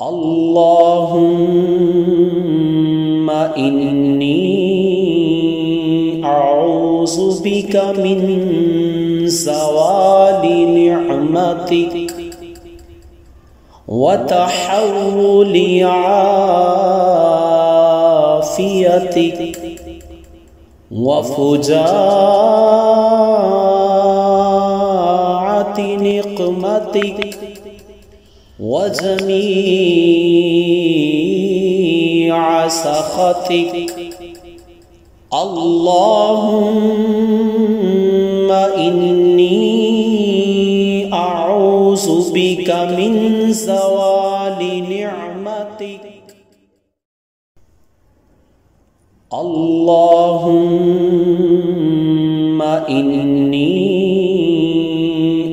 اللهم إني أعوذ بك من زوال نعمتك وتحول عافيتك وفجاعة نقمتك وجميع سخطك. اللهم إني أعوذ بك من زوال نعمتك. اللهم إني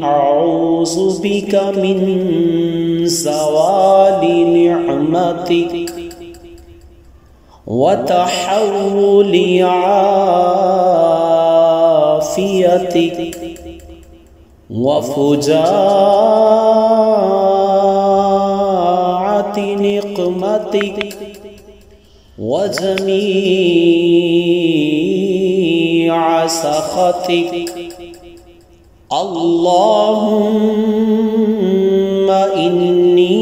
أعوذ بك من زوال نعمتك وتحول عافيتك وفجاعة نقمتك وجميع سخطك. اللهم إني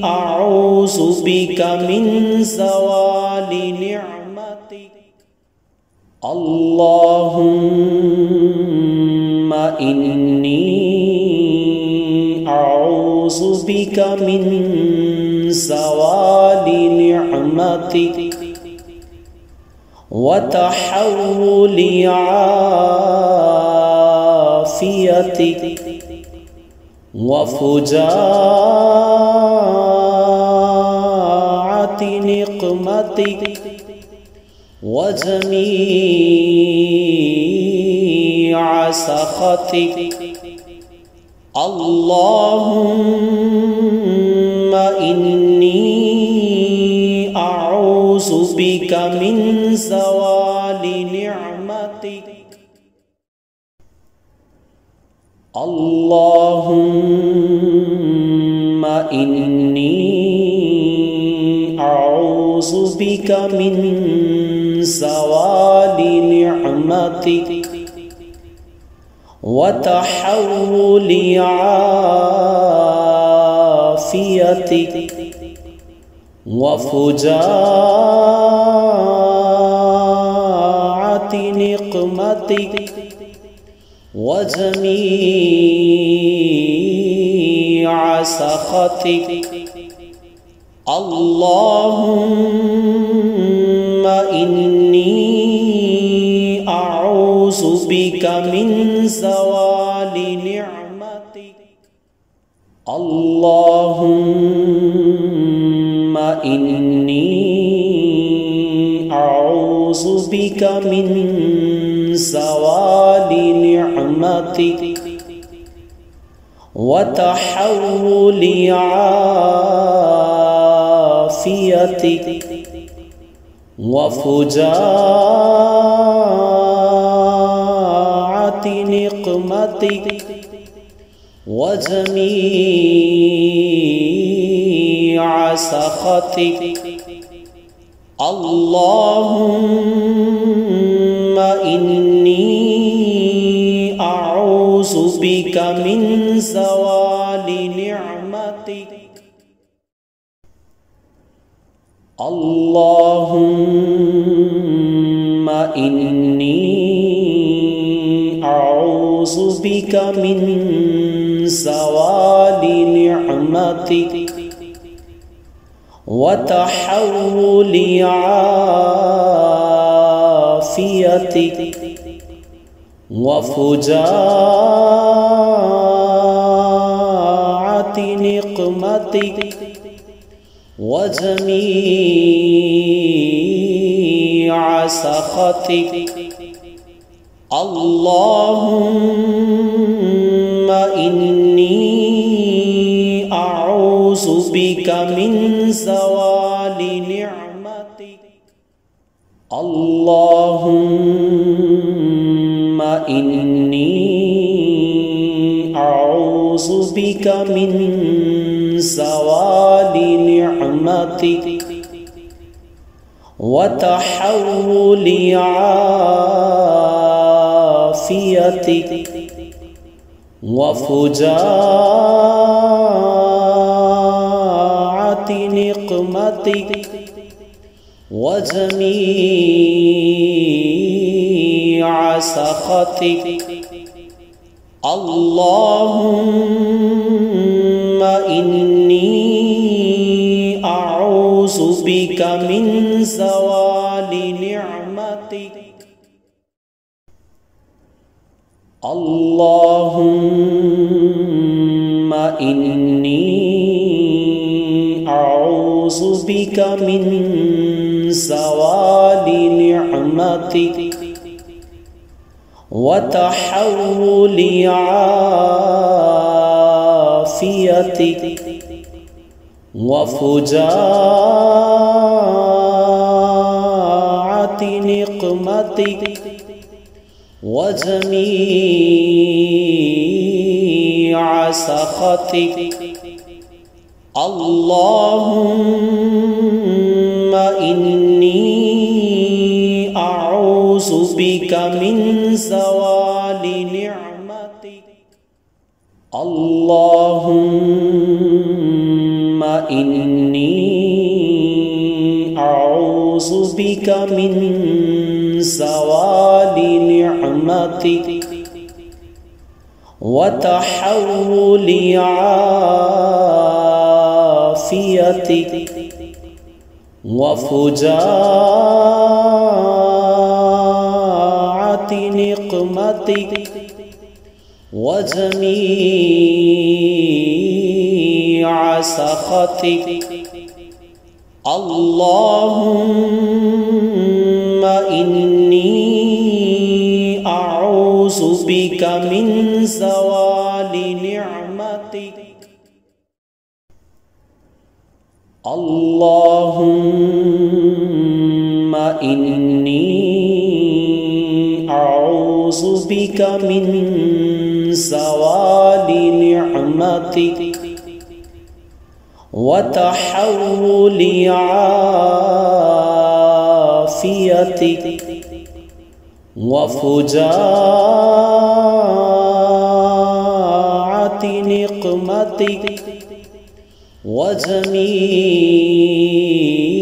أعوذ بك من زوال نعمتك. اللهم إني أعوذ بك من زوال نعمتك وتحول عافيتك وفجاعة نقمتك وجميع سخطك. اللهم إني أعوذ بك من زوال نعمتك. اللهم إني أعوذ بك من زوال نعمتك وتحول عافيتك وفجاعة نقمتك وجميع سخطك. اللهم إني أعوذ بك من زوال نعمتك. اللهم إني أعوذ بك من زوال نعمتك وتحول عافيتك وفجاعة نقمتك وجميع سخطك. اللهم إني أعوذ بك من زوال نعمتك. اللهم إني أعوذ بك من زوال نعمتك وتحول عافيتك وفجاعة نقمتك وجميع سخطك. اللهم إني أعوذ بك من زوال نعمتك. اللهم إني أعوذ بك من زوال نعمتك وتحول عافيتك وفجاعة نقمتك وجميع سخطك. اللهم إني أعوذ بك من زوال نعمتك. اللهم إني أعوذ بك من زوال نعمتك وتحول عافيتك وفجاعة نقمتك وجميع سخطك. اللهم إني أعوذ بك من زوال نعمتك. اللهم إني أعوذ بك من زوال نعمتك وتحول عافيتك وفجاعة نقمتك وجميع سخطك. اللهم إني أعوذ بك من زوال نعمتك. اللهم إني أعوذ بك من زوال نعمتك وتحول عافيتك وفجاعة نقمتك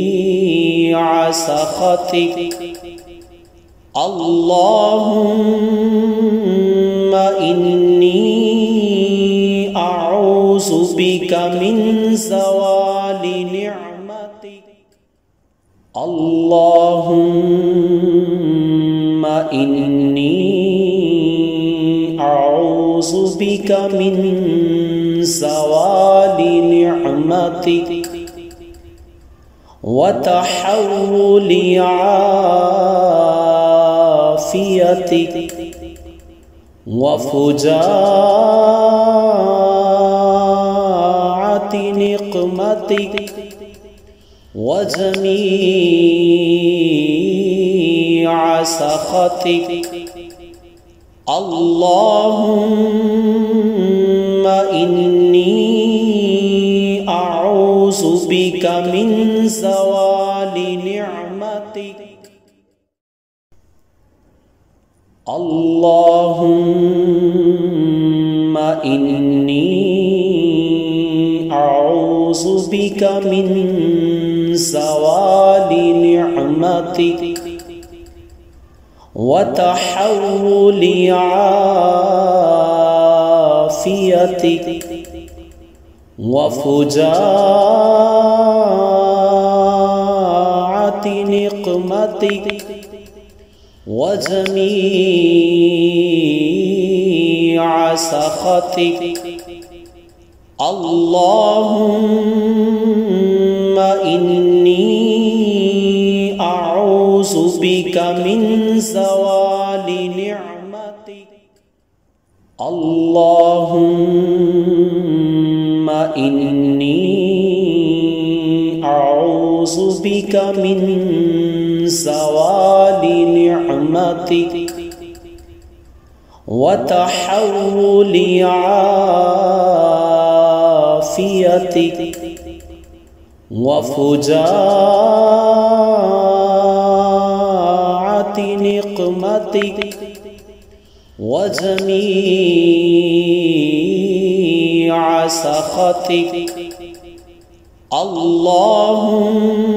وجميع سخطك. اللهم إني أعوذ بك من زوال نعمتك. اللهم إني أعوذ بك من زوال نعمتك وتحول عافيتك وفجاعة نقمتك وجميع سخطك. اللهم إني أعوذ بك من زوال نعمتك. اللهم إني أعوذ بك من زوال نعمتك وتحول عافيتك وفجاعة نقمتك وجميع سخطك. اللهم إني أعوذ بك من زوال نعمتك. اللهم إني أعوذ بك من زوال نعمتك وتحول عافيتك عافيتك وفجاعة نقمتك وجميع سخطك. اللهم